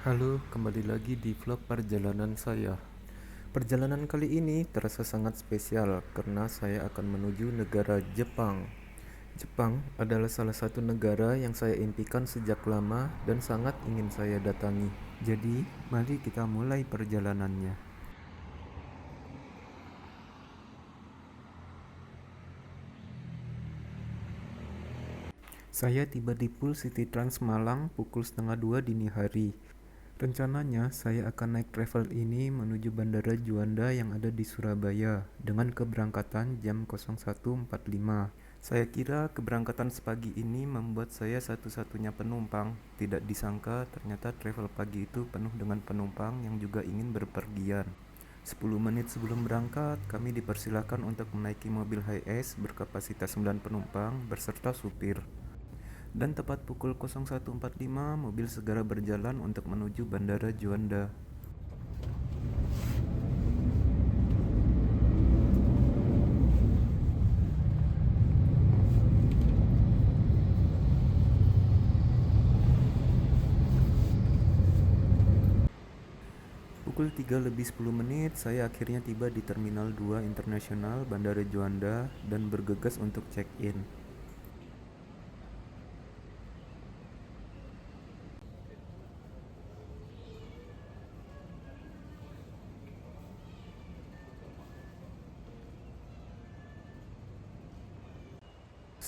Halo, kembali lagi di vlog perjalanan saya. Perjalanan kali ini terasa sangat spesial karena saya akan menuju negara Jepang. Jepang adalah salah satu negara yang saya impikan sejak lama dan sangat ingin saya datangi. Jadi, mari kita mulai perjalanannya. Saya tiba di Pool City Trans Malang pukul setengah 2 dini hari. Rencananya, saya akan naik travel ini menuju Bandara Juanda yang ada di Surabaya dengan keberangkatan jam 01.45. Saya kira keberangkatan sepagi ini membuat saya satu-satunya penumpang. Tidak disangka ternyata travel pagi itu penuh dengan penumpang yang juga ingin berpergian. 10 menit sebelum berangkat, kami dipersilakan untuk menaiki mobil HiAce berkapasitas 9 penumpang berserta supir. Dan tepat pukul 01.45, mobil segera berjalan untuk menuju Bandara Juanda. Pukul 3 lebih 10 menit, saya akhirnya tiba di Terminal 2 Internasional Bandara Juanda dan bergegas untuk check-in.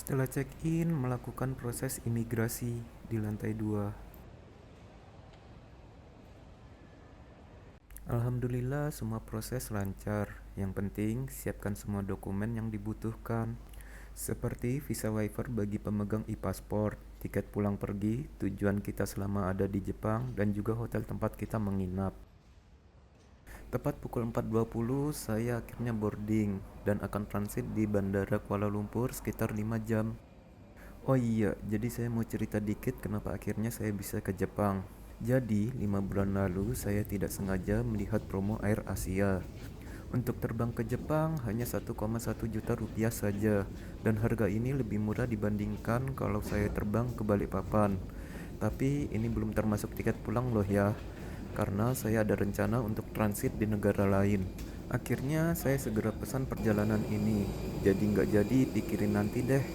Setelah check-in, melakukan proses imigrasi di lantai 2. Alhamdulillah semua proses lancar. Yang penting siapkan semua dokumen yang dibutuhkan, seperti visa waiver bagi pemegang e-paspor, tiket pulang pergi, tujuan kita selama ada di Jepang, dan juga hotel tempat kita menginap. Tepat pukul 4.20 saya akhirnya boarding dan akan transit di Bandara Kuala Lumpur sekitar 5 jam. Oh iya, jadi saya mau cerita dikit kenapa akhirnya saya bisa ke Jepang. Jadi, 5 bulan lalu saya tidak sengaja melihat promo Air Asia. Untuk terbang ke Jepang hanya 1,1 juta rupiah saja, dan harga ini lebih murah dibandingkan kalau saya terbang ke Balikpapan. Tapi ini belum termasuk tiket pulang loh ya, karena saya ada rencana untuk transit di negara lain. Akhirnya saya segera pesan perjalanan ini, jadi nggak jadi pikirin nanti deh.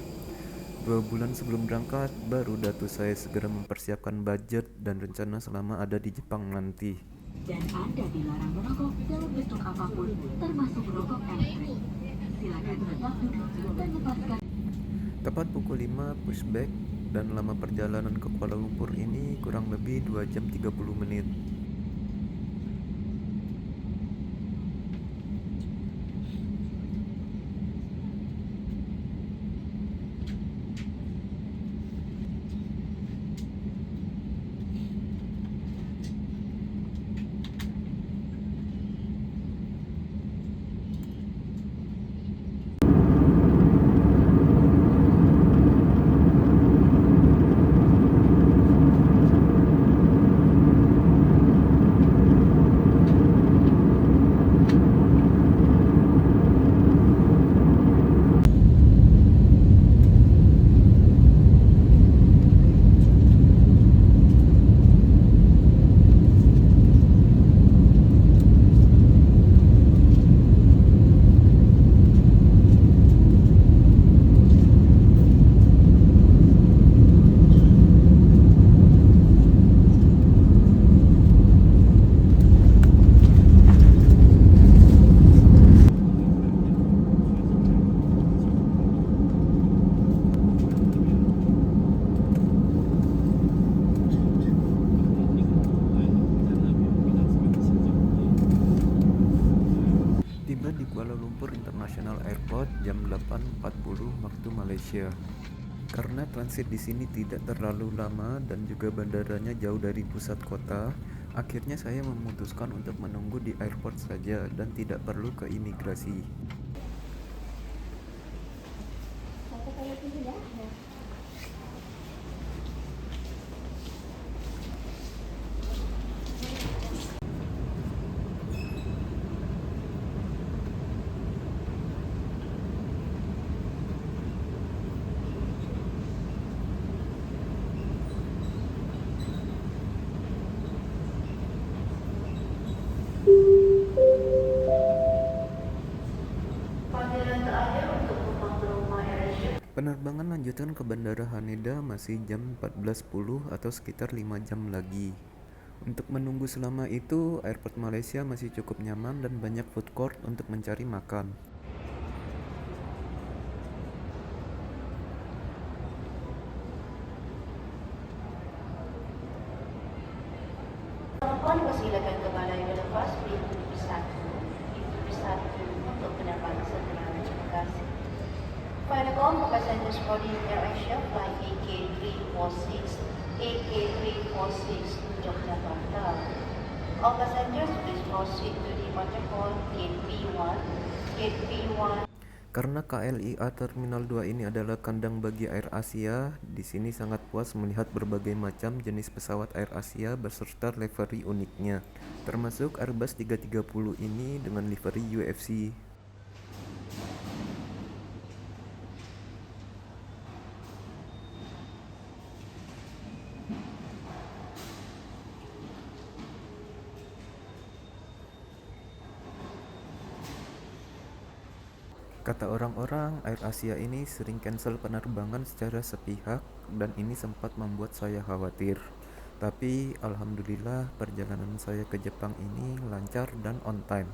2 bulan sebelum berangkat, baru datu saya segera mempersiapkan budget dan rencana selama ada di Jepang nanti. Dan Anda dilarang merokok dalam bentuk apapun, termasuk rokok elektrik. Silakan tetap duduk dan lepaskan. Tepat pukul 5 pushback dan lama perjalanan ke Kuala Lumpur ini kurang lebih 2 jam 30 menit. Tiba di Kuala Lumpur International Airport jam 8.40 waktu Malaysia. Karena transit di sini tidak terlalu lama dan juga bandaranya jauh dari pusat kota, akhirnya saya memutuskan untuk menunggu di airport saja dan tidak perlu ke imigrasi. Penerbangan lanjutan ke Bandara Haneda masih jam 14.10 atau sekitar 5 jam lagi. Untuk menunggu selama itu, airport Malaysia masih cukup nyaman dan banyak food court untuk mencari makan. Penumpang persilakan kembali melepas pintu satu untuk penerbangan seterusnya. Terima kasih. Final call for passengers boarding AirAsia flight AK346, AK346 to Yogyakarta. All passengers please proceed to departure point gate B1, gate B1. Karena KLIA Terminal 2 ini adalah kandang bagi AirAsia, di sini sangat puas melihat berbagai macam jenis pesawat AirAsia beserta livery uniknya, termasuk Airbus 330 ini dengan livery UFC. Kata orang-orang, AirAsia ini sering cancel penerbangan secara sepihak dan ini sempat membuat saya khawatir. Tapi alhamdulillah perjalanan saya ke Jepang ini lancar dan on time.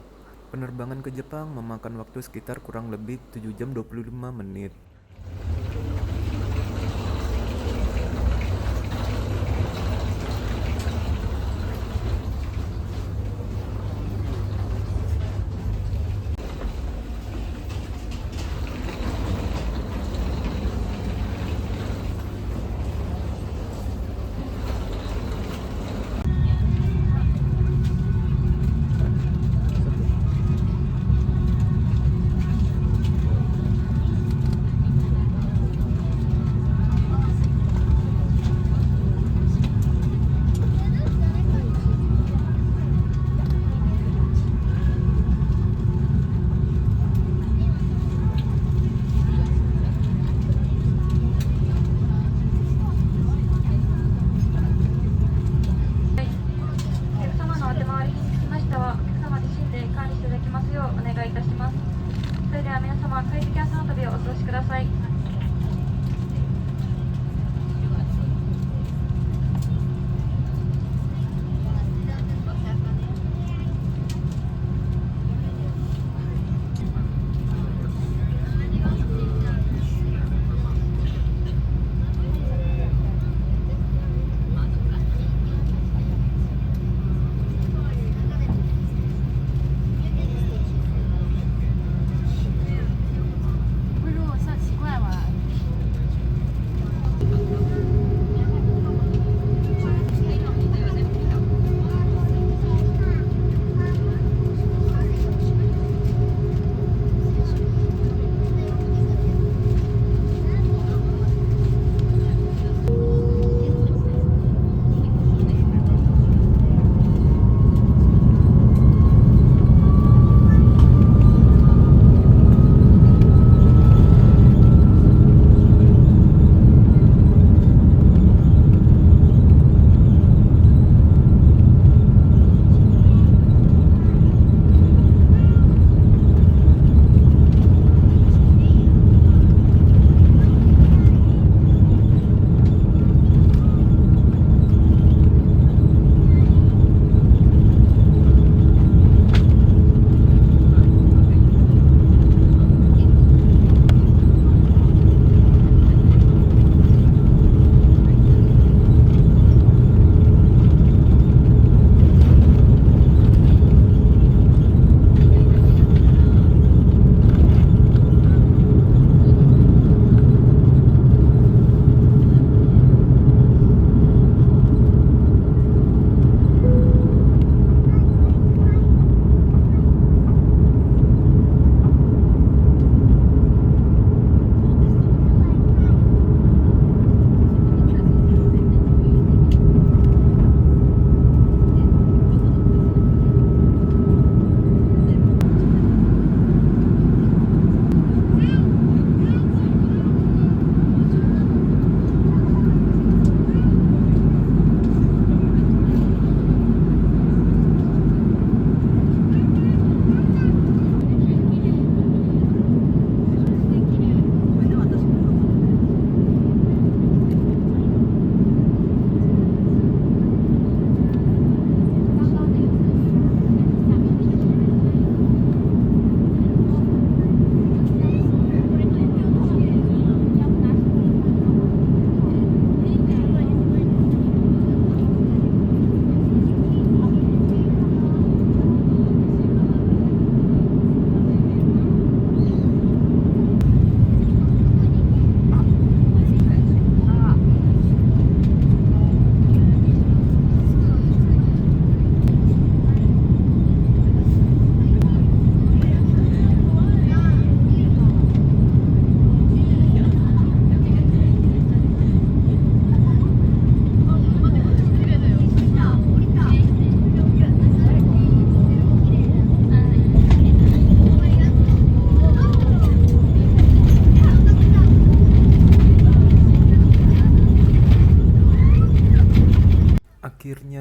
Penerbangan ke Jepang memakan waktu sekitar kurang lebih 7 jam 25 menit.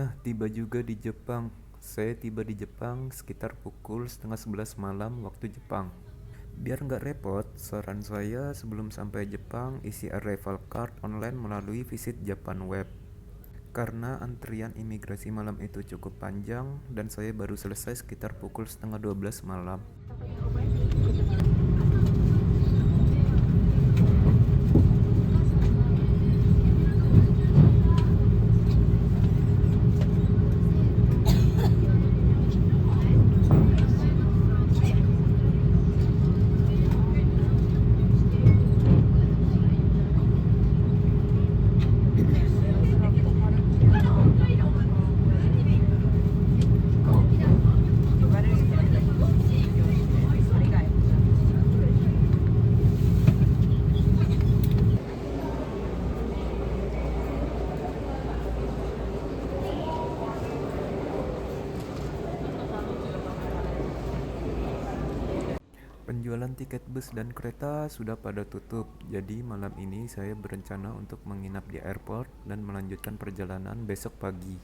Nah, tiba juga di Jepang. Saya tiba di Jepang sekitar pukul setengah 11 malam waktu Jepang. Biar nggak repot, saran saya sebelum sampai Jepang isi arrival card online melalui Visit Japan Web. Karena antrian imigrasi malam itu cukup panjang dan saya baru selesai sekitar pukul setengah 12 malam. Penjualan tiket bus dan kereta sudah pada tutup, jadi malam ini saya berencana untuk menginap di airport dan melanjutkan perjalanan besok pagi.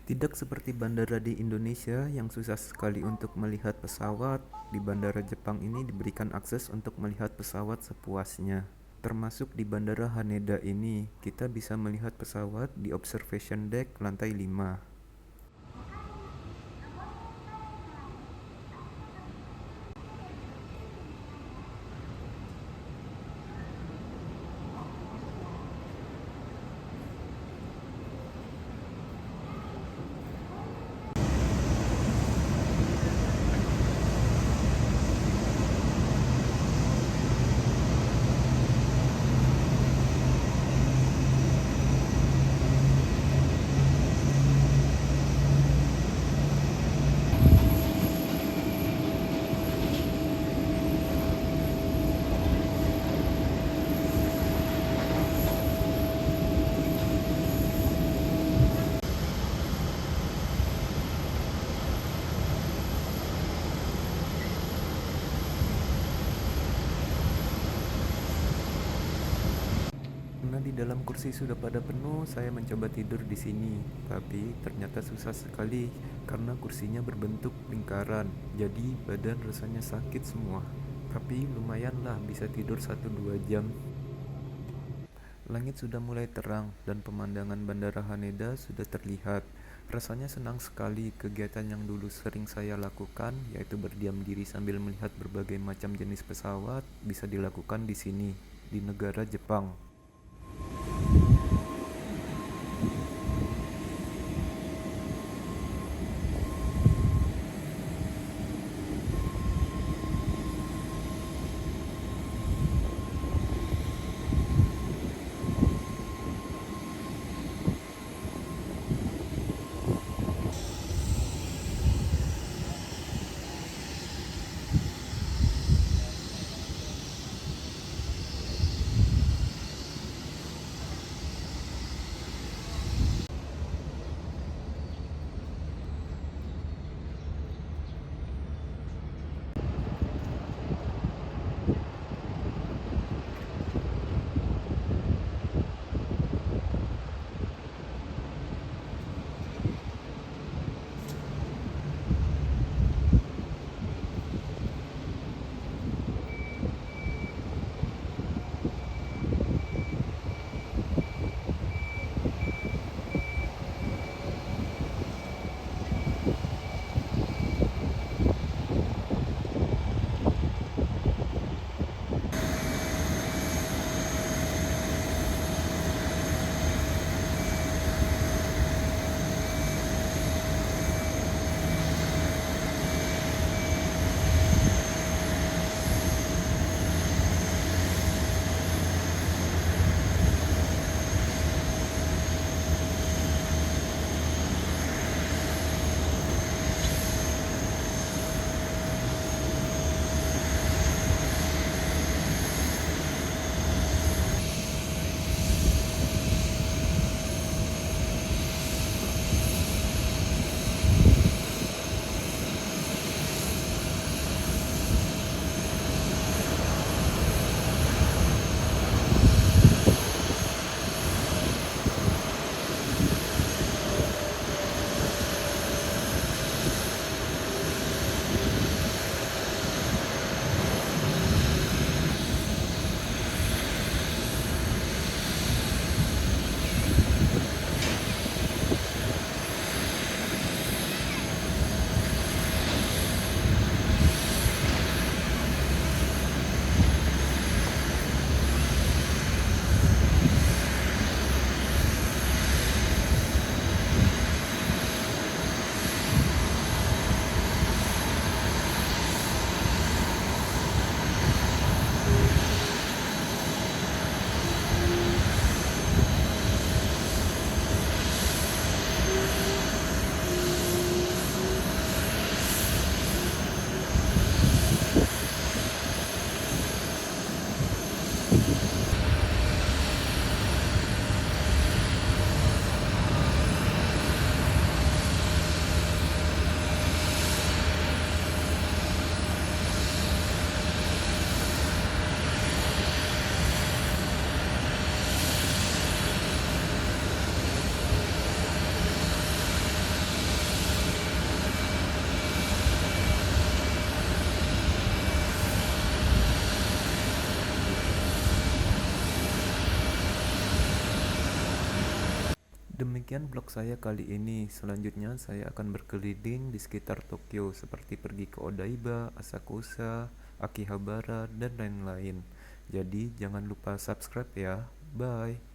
Tidak seperti bandara di Indonesia yang susah sekali untuk melihat pesawat, di bandara Jepang ini diberikan akses untuk melihat pesawat sepuasnya. Termasuk di bandara Haneda ini, kita bisa melihat pesawat di observation deck lantai 5. Karena di dalam kursi sudah pada penuh, saya mencoba tidur di sini. Tapi ternyata susah sekali karena kursinya berbentuk lingkaran. Jadi badan rasanya sakit semua. Tapi lumayanlah bisa tidur 1-2 jam. Langit sudah mulai terang dan pemandangan Bandara Haneda sudah terlihat. Rasanya senang sekali kegiatan yang dulu sering saya lakukan, yaitu berdiam diri sambil melihat berbagai macam jenis pesawat, bisa dilakukan di sini, di negara Jepang. Demikian blog saya kali ini. Selanjutnya saya akan berkeliling di sekitar Tokyo seperti pergi ke Odaiba, Asakusa, Akihabara, dan lain-lain. Jadi jangan lupa subscribe ya. Bye.